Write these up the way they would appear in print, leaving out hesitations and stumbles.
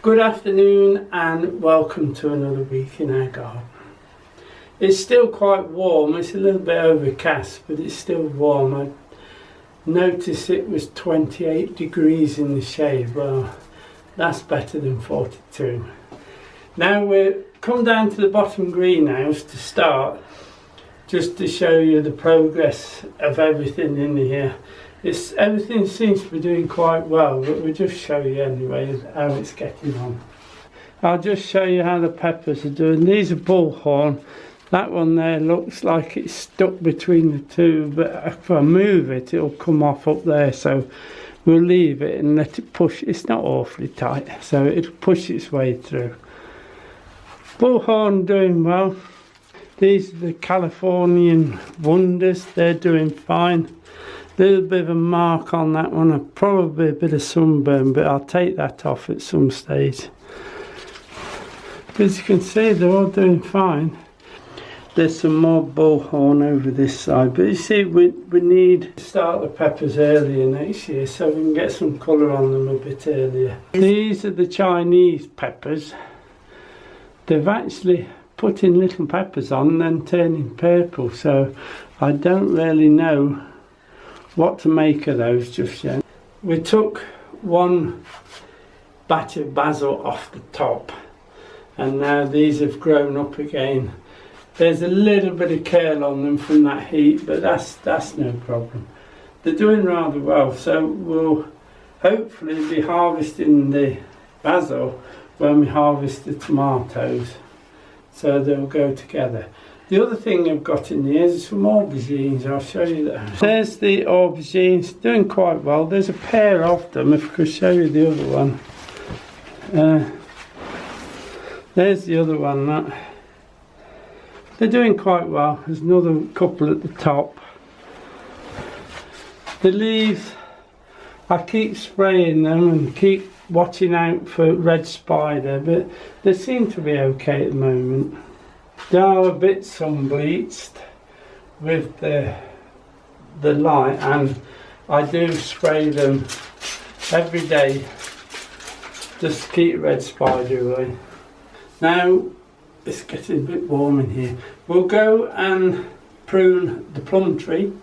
Good afternoon and welcome to another week in our garden. It's still quite warm, it's a little bit overcast but it's still warm. I noticed it was 28 degrees in the shade. Well, that's better than 42. Now we'll come down to the bottom greenhouse to start, just to show you the progress of everything in here. Everything seems to be doing quite well, but we'll just show you anyway how it's getting on. I'll just show you how the peppers are doing. These are bullhorn. That one there looks like it's stuck between the two, but if I move it, it'll come off up there. So we'll leave it and let it push. It's not awfully tight, so it'll push its way through. Bullhorn doing well. These are the Californian Wonders. They're doing fine. Little bit of a mark on that one, probably a bit of sunburn, but I'll take that off at some stage. As you can see, they're all doing fine. There's some more bullhorn over this side, but you see, we need to start the peppers earlier next year so we can get some colour on them a bit earlier. These are the Chinese peppers. They've actually put in little peppers on and then turning purple, so I don't really know what to make of those just yet. We took one batch of basil off the top and now these have grown up again. There's a little bit of curl on them from that heat, but that's no problem. They're doing rather well, so we'll hopefully be harvesting the basil when we harvest the tomatoes, so they'll go together. The other thing I've got in here is some aubergines. I'll show you that. There's the aubergines, doing quite well. There's a pair of them, if I could show you the other one. There's the other one. They're doing quite well. There's another couple at the top. The leaves, I keep spraying them and keep watching out for red spider, but they seem to be okay at the moment. They are a bit sun bleached with the light, and I do spray them every day just to keep red spider away. Now it's getting a bit warm in here. We'll go and prune the plum tree.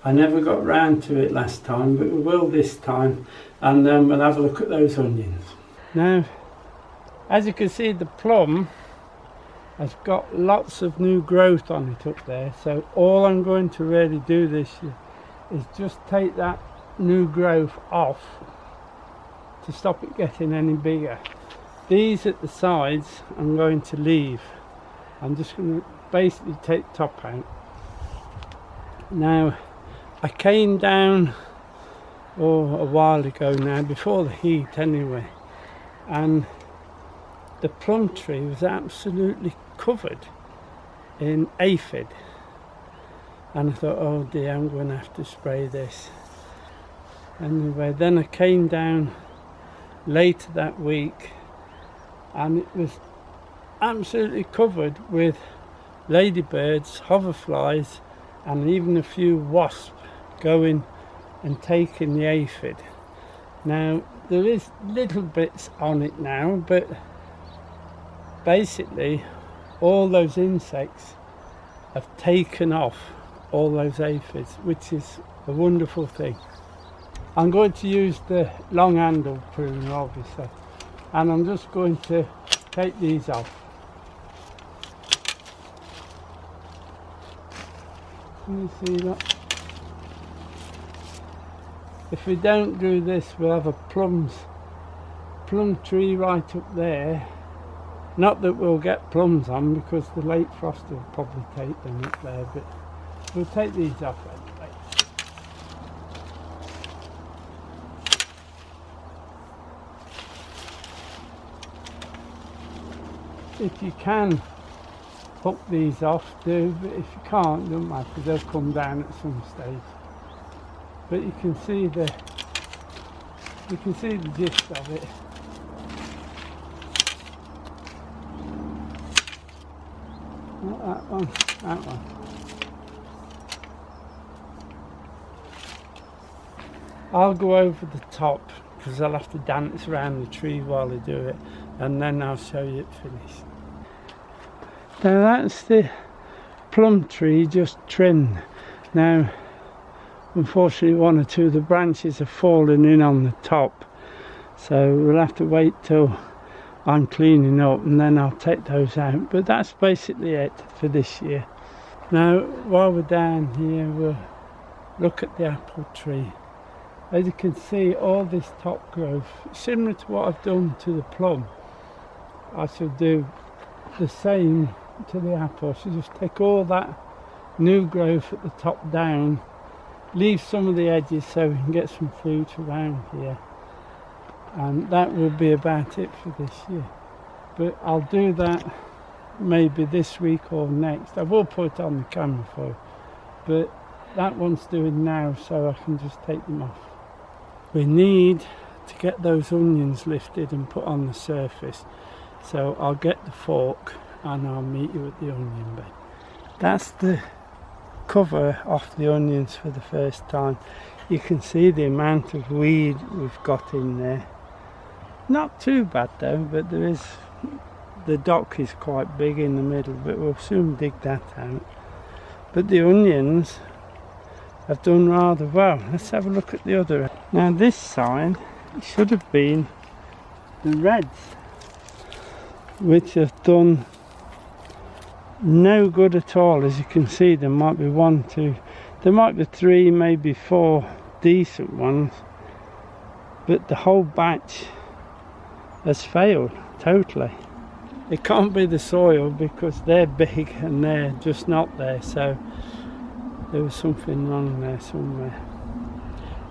I never got round to it last time, but we will this time, and then we'll have a look at those onions. Now, as you can see, the plum has got lots of new growth on it up there, so all I'm going to really do this year is just take that new growth off to stop it getting any bigger. These at the sides I'm going to leave. I'm just going to basically take the top out. Now, I came down a while ago now, before the heat anyway, and the plum tree was absolutely covered in aphid, and I thought, oh dear, I'm going to have to spray this. Anyway, then I came down later that week and it was absolutely covered with ladybirds, hoverflies, and even a few wasps going and taking the aphid. Now there is little bits on it now, but basically all those insects have taken off all those aphids, which is a wonderful thing. I'm going to use the long handled pruner obviously, and I'm just going to take these off. Can you see that? If we don't do this, we'll have a plum tree right up there. Not that we'll get plums on, because the late frost will probably take them up there, but we'll take these off anyway. If you can hook these off, do, but if you can't, don't matter, they'll come down at some stage. But you can see the gist of it. Not that one, that one. I'll go over the top because I'll have to dance around the tree while I do it, and then I'll show you it finished. Now that's the plum tree just trimmed. Now unfortunately one or two of the branches have fallen in on the top, so we'll have to wait till I'm cleaning up and then I'll take those out. But that's basically it for this year. Now while we're down here, we'll look at the apple tree. As you can see, all this top growth, similar to what I've done to the plum, I shall do the same to the apple. I shall just take all that new growth at the top down, leave some of the edges so we can get some fruit around here, and that will be about it for this year. But I'll do that maybe this week or next. I will put it on the camera for you, but that one's doing now, so I can just take them off. We need to get those onions lifted and put on the surface, so I'll get the fork and I'll meet you at the onion bed. That's the cover off the onions for the first time. You can see the amount of weed we've got in there. Not too bad though, but there is, the dock is quite big in the middle, but we'll soon dig that out. But the onions have done rather well. Let's have a look at the other. Now this side should have been the reds, which have done no good at all. As you can see, there might be one, two, there might be three, maybe four decent ones, but the whole batch has failed totally. It can't be the soil because they're big and they're just not there, so there was something wrong there somewhere.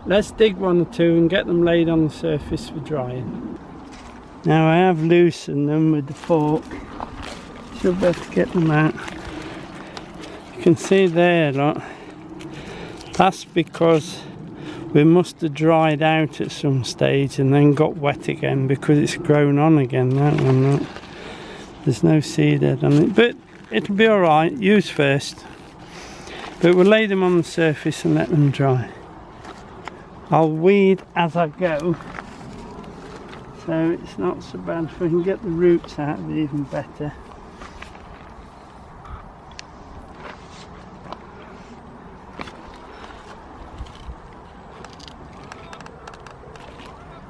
Let's dig one or two and get them laid on the surface for drying. Now I have loosened them with the fork. Should be able to get them out. You can see there, look. That's because we must have dried out at some stage and then got wet again, because it's grown on again, that one. Look. There's no seed head on it, but it'll be alright. Use first. But we'll lay them on the surface and let them dry. I'll weed as I go, so it's not so bad. If we can get the roots out, it'll be even better.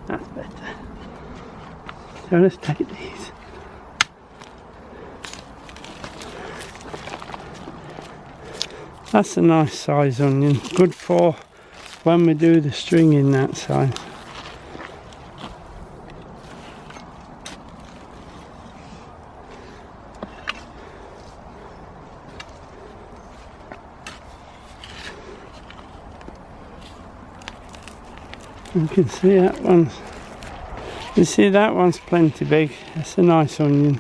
That's better. So let's take these. That's a nice size onion, good for when we do the stringing that side. You can see that one's, you see that one's plenty big. That's a nice onion.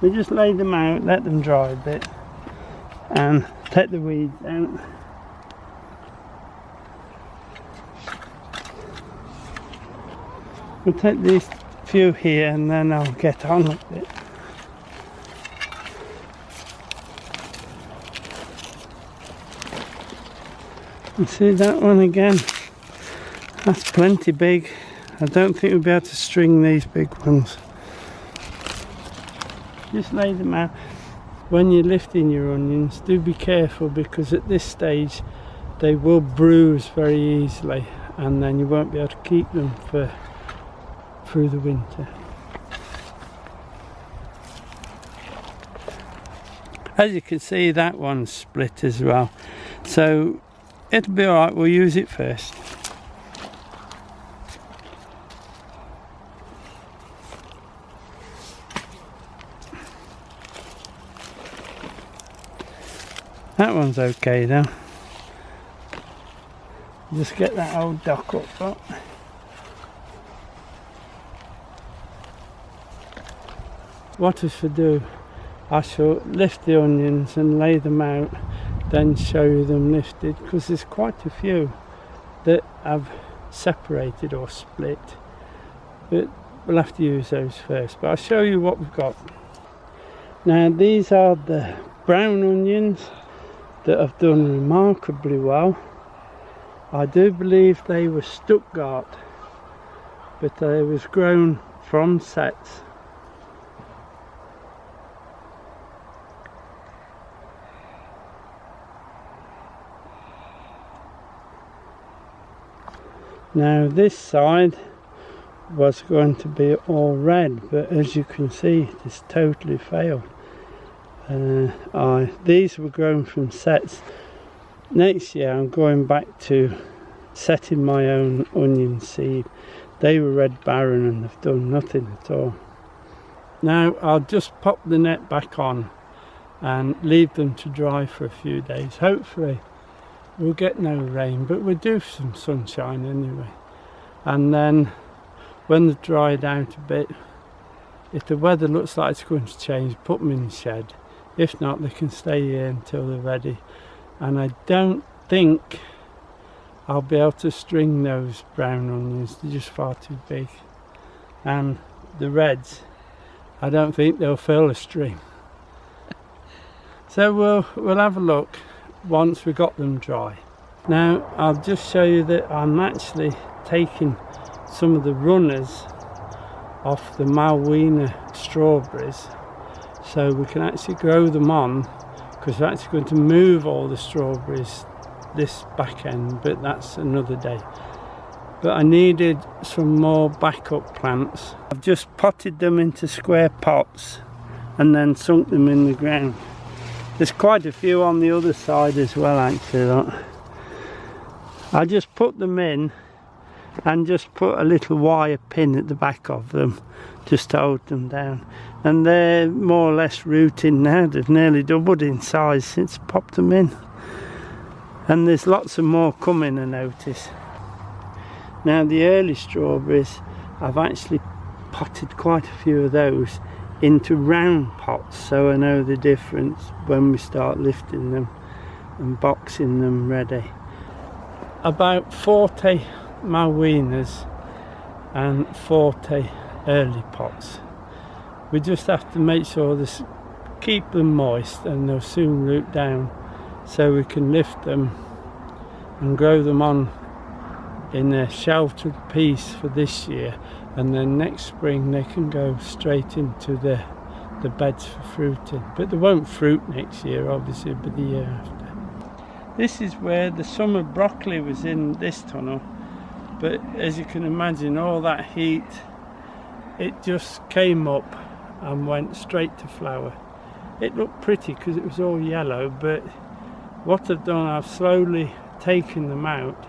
We just lay them out, let them dry a bit, and take the weeds out. We'll take these few here and then I'll get on with it. You see that one again? That's plenty big. I don't think we'll be able to string these big ones. Just lay them out. When you're lifting your onions, do be careful, because at this stage they will bruise very easily and then you won't be able to keep them through the winter. As you can see, that one's split as well, so it'll be alright. We'll use it first. That one's okay though. Just get that old dock up front. What I shall do, I shall lift the onions and lay them out, then show you them lifted, because there's quite a few that have separated or split, but we'll have to use those first. But I'll show you what we've got. Now these are the brown onions that have done remarkably well. I do believe they were Stuttgart, but they was grown from sets. Now this side was going to be all red, but as you can see it's totally failed. These were grown from sets. Next year I'm going back to setting my own onion seed. They were red barren and they've done nothing at all. Now I'll just pop the net back on and leave them to dry for a few days. Hopefully we'll get no rain, but we'll do some sunshine anyway. And then when they've dried out a bit, if the weather looks like it's going to change, put them in the shed. If not, they can stay here until they're ready. And I don't think I'll be able to string those brown onions, they're just far too big. And the reds, I don't think they'll fill a string. So we'll have a look once we got them dry. Now I'll just show you that I'm actually taking some of the runners off the Malwina strawberries, so we can actually grow them on, because we're actually going to move all the strawberries this back end, but that's another day. But I needed some more backup plants. I've just potted them into square pots and then sunk them in the ground. There's quite a few on the other side as well actually. Look. I just put them in and just put a little wire pin at the back of them just to hold them down, and they're more or less rooting now. They've nearly doubled in size since I popped them in, and there's lots of more coming, I notice. Now the early strawberries, I've actually potted quite a few of those into round pots, so I know the difference when we start lifting them and boxing them ready. About 40 Malwinas and 40 early pots. We just have to make sure this, keep them moist, and they'll soon root down, so we can lift them and grow them on in a sheltered piece for this year, and then next spring they can go straight into the beds for fruiting. But they won't fruit next year obviously, but the year after. This is where the summer broccoli was, in this tunnel, but as you can imagine, all that heat, it just came up and went straight to flower. It looked pretty because it was all yellow, but what I've done, I've slowly taken them out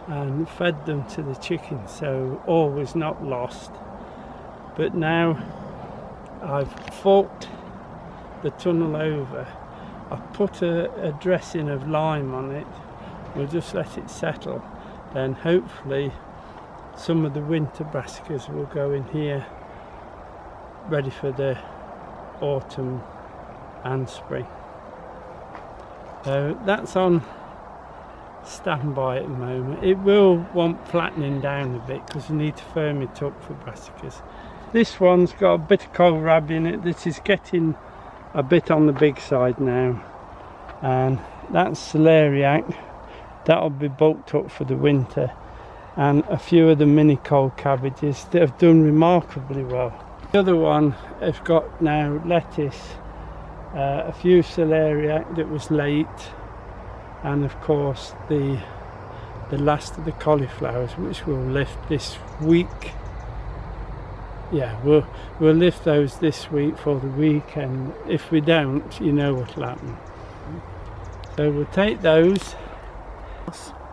and fed them to the chickens, so all was not lost. But now I've forked the tunnel over. I've put a dressing of lime on it. We'll just let it settle, then hopefully some of the winter brassicas will go in here ready for the autumn and spring. So that's on standby at the moment. It will want flattening down a bit because you need to firm it up for brassicas. This one's got a bit of kohlrabi in it. This is getting a bit on the big side now, and that's celeriac. That'll be bulked up for the winter, and a few of the mini cold cabbages that have done remarkably well. The other one has got now lettuce, a few celeriac that was late, and of course the last of the cauliflowers, which we'll lift this week. Yeah, we'll lift those this week for the weekend. If we don't, you know what'll happen. So we'll take those.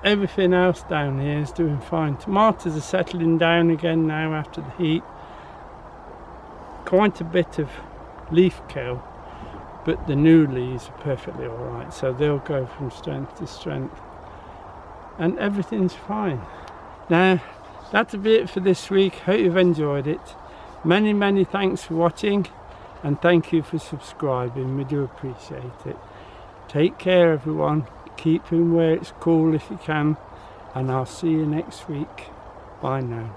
Everything else down here is doing fine. Tomatoes are settling down again now after the heat. Quite a bit of leaf kill, but the new leaves are perfectly alright, so they'll go from strength to strength, and everything's fine. Now that'll be it for this week. Hope you've enjoyed it. Many thanks for watching, and thank you for subscribing. We do appreciate it. Take care everyone, keep them where it's cool if you can, and I'll see you next week. Bye now.